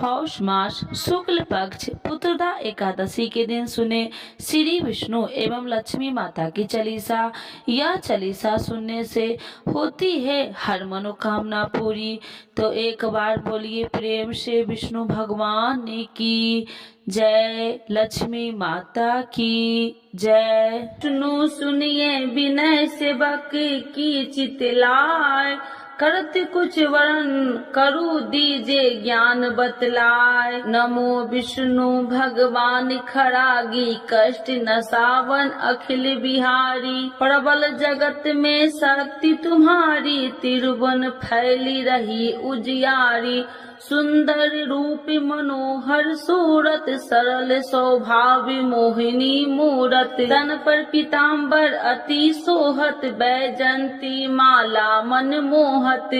पौष मास शुक्ल पक्ष पुत्रदा एकादशी के दिन सुने श्री विष्णु एवं लक्ष्मी माता की चालीसा। यह चालीसा सुनने से होती है हर मनोकामना पूरी। तो एक बार बोलिए प्रेम से विष्णु भगवान की जय, लक्ष्मी माता की जय। विष्णु सुनिए विनय सेवक की चितलाय, करत कुछ वरण करु दीजे ज्ञान बतलाय। नमो विष्णु भगवान खरागी कष्ट नसावन अखिल बिहारी। प्रबल जगत में शक्ति तुम्हारी, तिरुवन फैली रही उजियारी। सुंदर रूप मनोहर सूरत, सरल स्वभाव मोहिनी मूरत। तन पर पीताम्बर अति सोहत, बैजंती माला मन मोहत।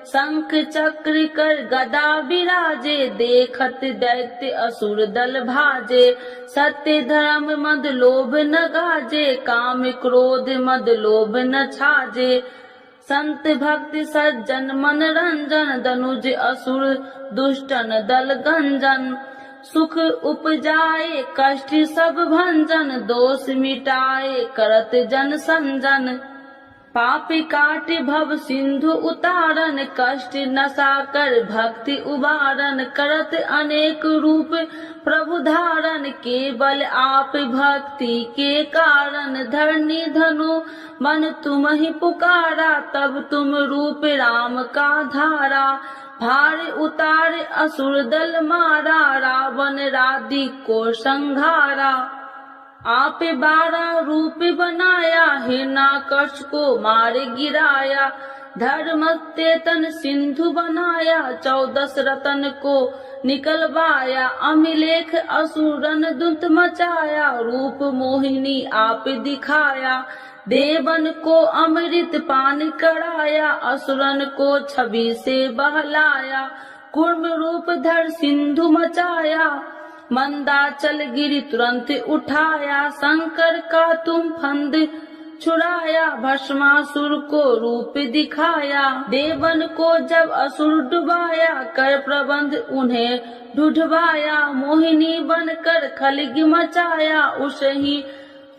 शंख चक्र कर गदा विराजे, देखत दैत्य असुर दल भाजे। सत्य धर्म मद लोभ न गाजे, काम क्रोध मद लोभ न छाजे। संत भक्त सज्जन मन रंजन, दनुज असुर दुष्टन दल गंजन। सुख उपजाए कष्ट सब भंजन, दोष मिटाए करत जन संजन। पाप काट भव सिंधु उतारन, कष्ट नसा कर भक्ति उबारन। करत अनेक रूप प्रभु धारण, केवल आप भक्ति के कारण। धरनी धनु मन तुम ही पुकारा, तब तुम रूप राम का धारा। भार उतार असुर दल मारा, रावण राधि को संघारा। आप 12 रूप बनाया, हिरण्याकश को मार गिराया। धर्म तेतन सिंधु बनाया, 14 रतन को निकलवाया। अमिलेख असुरन दुत मचाया, रूप मोहिनी आप दिखाया। देवन को अमृत पान कराया, असुरन को छवि से बहलाया। कूर्म रूप धर सिंधु मचाया, मंदाचल गिरी तुरंत उठाया। शंकर का तुम फंद छुड़ाया, भस्मासुर को रूप दिखाया। देवन को जब असुर डुबाया, कर प्रबंध उन्हें ढूंढवाया। मोहिनी बनकर खलगी मचाया, उसही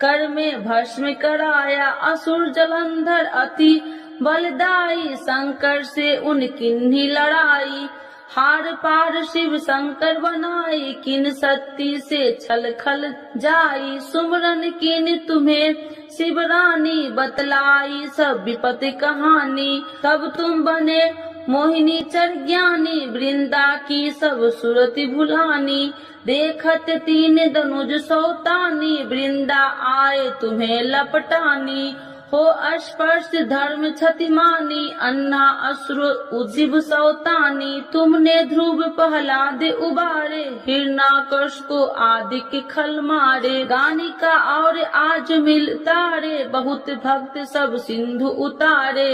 कर में भस्म कराया। असुर जलंधर अति बलदाई, शंकर से उनकी लड़ाई। हार पार शिव शंकर बनाई, किन शक्ति से छल खल जाई। सुमरन किन तुम्हें शिव रानी, बतलाई सब विपत्ति कहानी। तब तुम बने मोहिनी चर ज्ञानी, वृंदा की सब सुरति भुलानी। देखत 3 धनुज सौतानी, वृंदा आए तुम्हें लपटानी। हो स्पर्श धर्म क्षतिमानी, अन्ना असुर उजिब सौतानी। तुमने ध्रुव प्रहलाद उबारे, हिरण्याकश को आदि के खल मारे। गानिका और आज मिल तारे, बहुत भक्त सब सिंधु उतारे।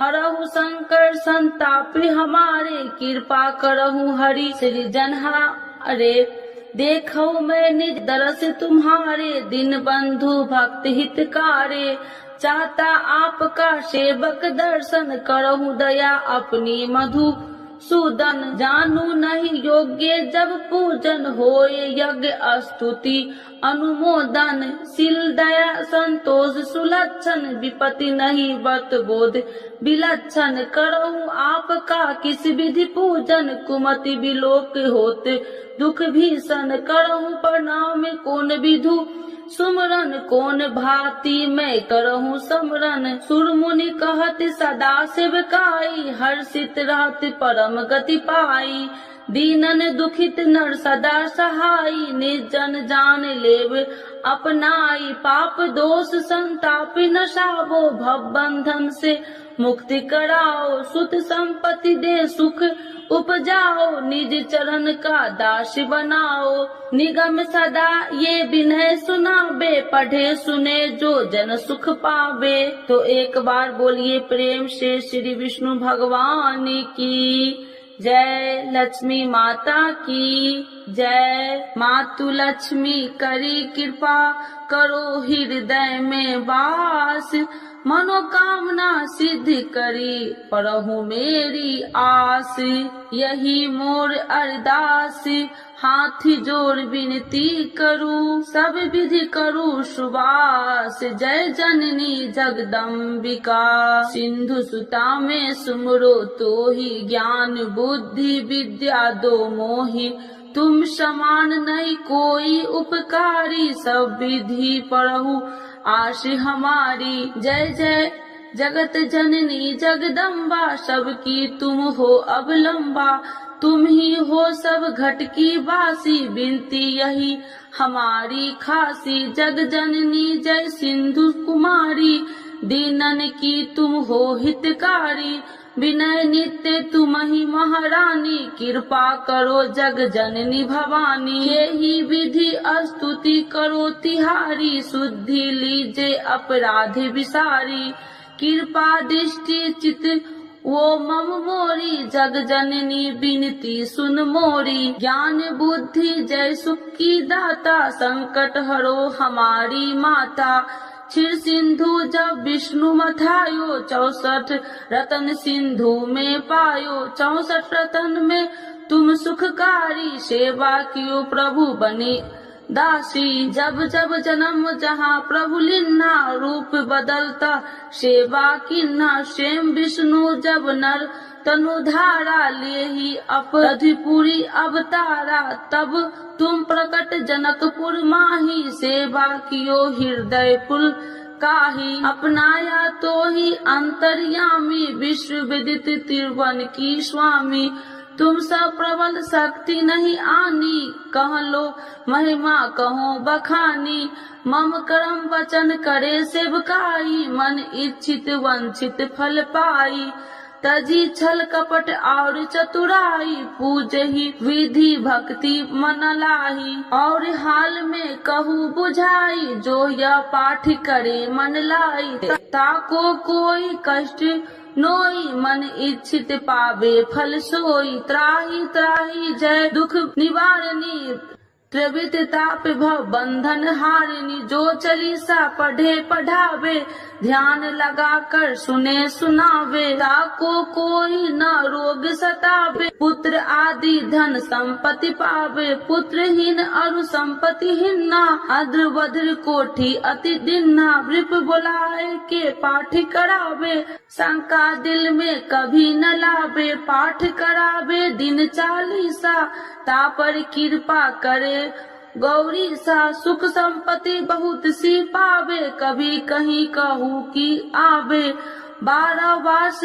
हरहु शंकर संताप हमारे, कृपा करहु हरि सृजनहारे। देखो मैं निज दरस तुम्हारे, दिन बंधु भक्त हितकारे। चाहता आपका सेवक दर्शन, करहु दया अपनी मधु सूदन। जानू नहीं योग्य जब पूजन, होए यज्ञ स्तुति अनुमोदन। शील दया संतोष सुलक्षण, विपत्ति नहीं व्रत बोध विलक्षण। करहु आपका किस विधि पूजन, कुमति विलोक होते दुख भीषण। करहु प्रणाम कौन विधु सुमरन, कौन भांति मैं करहु समरन। सुर मुनि कहत सदा सेवकाई, हर्षित रहत परम गति पाई। दीनन दुखित नर सदा सहाई, निर्जन जान लेव अपनाई। पाप दोष संताप नसावो, भव बंधन से मुक्ति कराओ। सुत संपत्ति दे सुख उपजाओ, निज चरण का दास बनाओ। निगम सदा ये विनय सुनावे, पढ़े सुने जो जन सुख पावे। तो एक बार बोलिए प्रेम से श्री विष्णु भगवान की जय, लक्ष्मी माता की जय। मातु लक्ष्मी करी कृपा, करो हृदय में वास। मनोकामना सिद्ध करी परहु मेरी आस। यही मोर अरदास हाथ जोड़ विनती करूं, सब विधि करूं सुबास। जय जननी जगदम्बिका, सिंधु सुता में सुमरो तो ही ज्ञान बुद्धि विद्या दो मोहि। तुम समान नहीं कोई उपकारी, सब विधि पढ़ू आश हमारी। जय जय जगत जननी जगदम्बा, सबकी तुम हो अवलंबा। तुम ही हो सब घट की बासी, विनती यही हमारी खासी। जग जननी जय सिंधु कुमारी, दीनन की तुम हो हितकारी। विनय नित्य तुम ही महारानी, कृपा करो जग जननी भवानी। यही विधि स्तुति करो तिहारी, शुद्धि लीजे अपराध विसारी। कृपा दृष्टि चित वो मम मोरी, जग जननी बिनती सुन मोरी। ज्ञान बुद्धि जय सुख की दाता, संकट हरो हमारी माता। क्षीर सिंधु जब विष्णु मथायो, 64 रतन सिंधु में पायो। 64 रतन में तुम सुखकारी, सेवा कियो प्रभु बने दासी। जब जब जन्म जहाँ प्रभु लिन्ना, रूप बदलता सेवा किन्ना। स्वयं विष्णु जब नर तनुधारा, ले ही अपराधिपुरी अवतारा। तब तुम प्रकट जनकपुर माही, सेवा कियो हृदय पुल काही। अपनाया तो ही अंतर्यामी, विश्व विदित त्रिभुवन की स्वामी। तुम सब प्रबल शक्ति नहीं आनी, कह लो महिमा कहो बखानी। मम कर्म वचन करे सेवकाई, मन इच्छित वंचित फल पाई। तजी छल कपट और चतुराई, पूज ही विधि भक्ति मन लाही। और हाल में कहूँ बुझाई, जो यह पाठ करे मन लाई। ताको कोई कष्ट नोई, मन इच्छित पावे फल सोई। त्राही त्राही जय दुख निवारणी, त्रिविध ताप भव बंधन हारिणी। जो चालीसा पढ़े पढ़ावे, ध्यान लगा कर सुने सुनावे। ताको कोई न रोग सतावे, पुत्र आदि धन संपत्ति पावे। पुत्रहीन अरु संपत्तिहीन, अद्र वज्र कोठी अति दिन्ना। वृप बुलाए के पाठ करावे, शंका दिल में कभी न लावे। पाठ करावे दिन चालीसा, तापर कृपा करे गौरी सा। सुख संपत्ति बहुत सी पावे, कभी कहीं कहूँ की आवे। 12 वास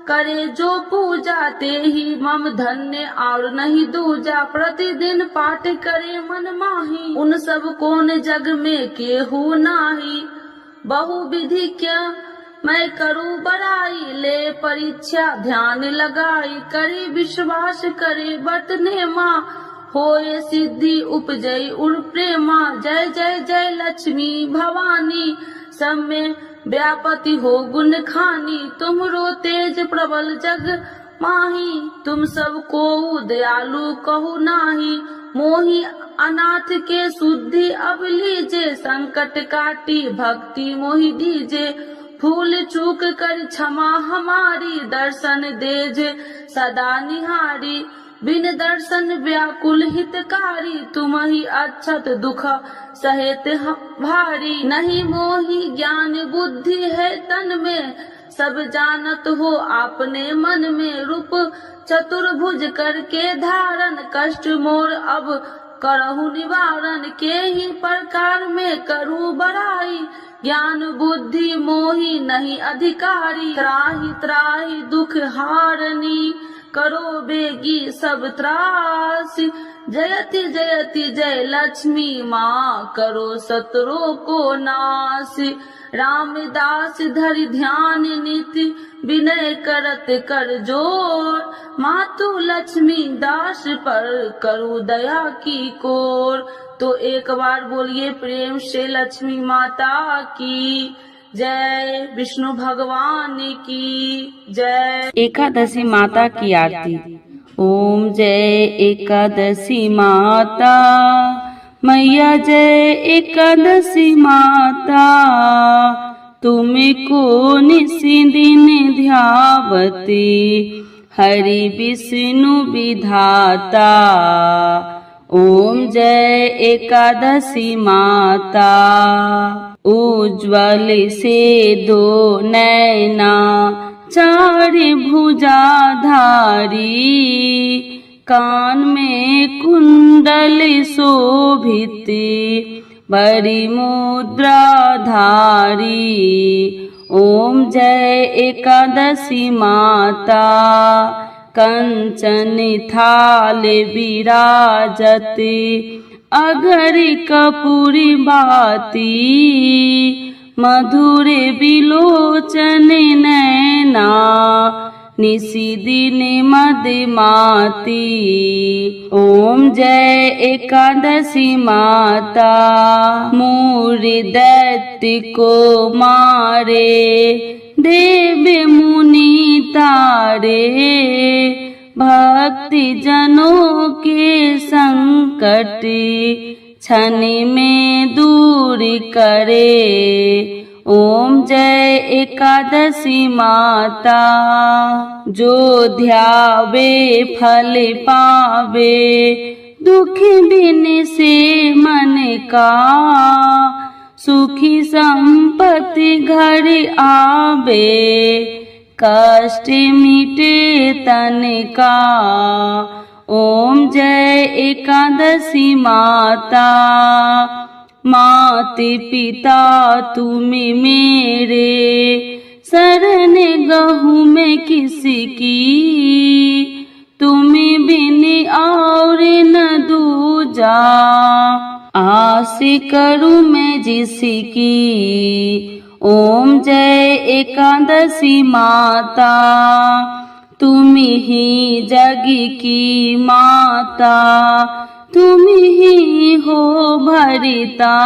करे जो पूजा, ते ही मम धन्य और नहीं दूजा। प्रतिदिन पाठ करे मन माही, उन सब कौन जग में केहू नाही। बहु विधि क्या मैं करूँ बड़ाई, ले परीक्षा ध्यान लगाई। करे विश्वास करे बरतने माँ, होए सिद्धि उपजई उर प्रेमा। जय जय जय लक्ष्मी भवानी, सब में व्यापति हो गुण खानी। तुमरो तेज प्रबल जग माही, तुम सब को दयालु कहू नाही। मोहि अनाथ के शुद्धि अब लीजे, संकट काटी भक्ति मोहि दीजे। भूल चूक कर क्षमा हमारी, दर्शन देजे सदा निहारी। बिन दर्शन व्याकुल हितकारी, तुम ही अच्छत दुख सहित भारी। नहीं मोहि ज्ञान बुद्धि है तन में, सब जानत हो आपने मन में। रूप चतुर्भुज करके धारण, कष्ट मोर अब करहु निवारण। के ही प्रकार में करूँ बड़ाई, ज्ञान बुद्धि मोहि नहीं अधिकारी। त्राहि त्राहि दुख हारनी, करो बेगी सब त्रास। जयति जयति जय लक्ष्मी माँ, करो शत्रु को नाश। रामदास धरि ध्यान नित, विनय करत कर जोर। मातु लक्ष्मी दास पर करू दया की कोर। तो एक बार बोलिए प्रेम से लक्ष्मी माता की जय, विष्णु भगवान की जय। एकादशी माता की आरती। ओम जय एकादशी माता मैया, जय एकादशी माता तुमको निशिदिन ध्यावते हरि विष्णु विधाता। ओम जय एकादशी माता। उज्ज्वल से दो नैना चार भुजाधारी, कान में कुंडल शोभित बड़ी मुद्राधारी। ओम जय एकादशी माता। कंचन थाल विराजत अगर कपूरी बाती, मधुर बिलोचन नैना निशिदिन मदमाती। ओम जय एकादशी माता। मूर दैत्य को मारे देव मुनि तारे, भक्ति जनों के संकट क्षण में दूर करे। ओम जय एकादशी माता। जो ध्यावे फल पावे, दुख बिन से मन का, सुखी संपत्ति घर आवे, कष्ट मिटे तन का। ओम जय एकादशी माता। मात पिता तुम मेरे, शरण गहूँ मैं किसकी, तुम बिन और न दूजा, आस करूँ मैं जिसकी। ओम जय एकादशी माता। तुम ही जग की माता, तुम ही हो भरिता,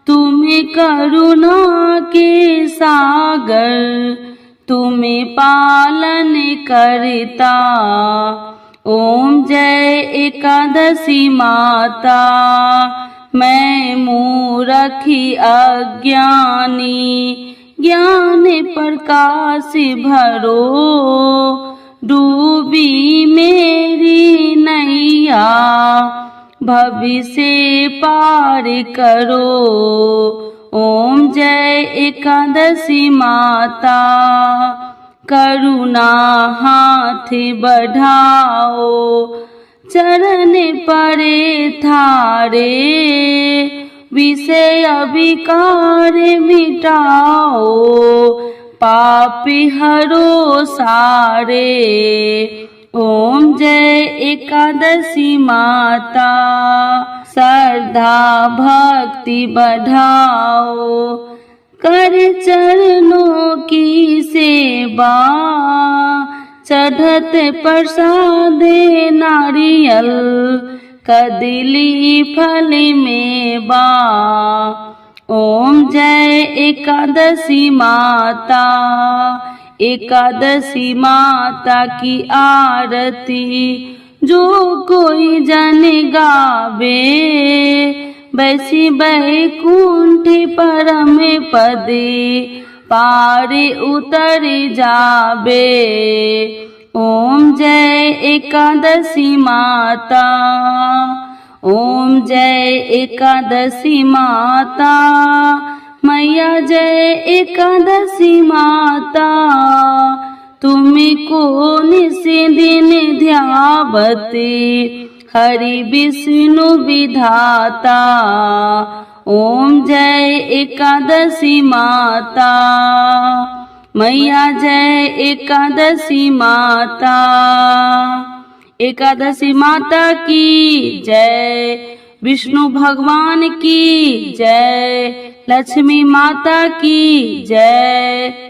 तुम करुणा के सागर, तुम पालन करता। ओम जय एकादशी माता। मैं मूरखी अज्ञानी, ज्ञान प्रकाश भरो, डूबी मेरी नैया, भविष्य पार करो। ओम जय एकादशी माता। करुणा हाथ बढ़ाओ, चरण परे थारे, विषय विकार मिटाओ, पापी हरो सारे। ओम जय एकादशी माता। श्रद्धा भक्ति बढ़ाओ, कर चरणों की सेवा, चढ़त प्रसाद नारियल, कदली फल मेवा। ओम जय एकादशी माता। एकादशी माता की आरती जो कोई जन गावे, बैसी बैकुंठ परम पदे, पार उतर जावे। ओम जय एकादशी माता। ओम जय एकादशी माता। मैया जय एकादशी माता। तुमको निशिदिन ध्यावते हरि विष्णु विधाता। ओम जय एकादशी माता। मैया जय एकादशी माता। एकादशी माता की जय। विष्णु भगवान की जय। लक्ष्मी माता की जय।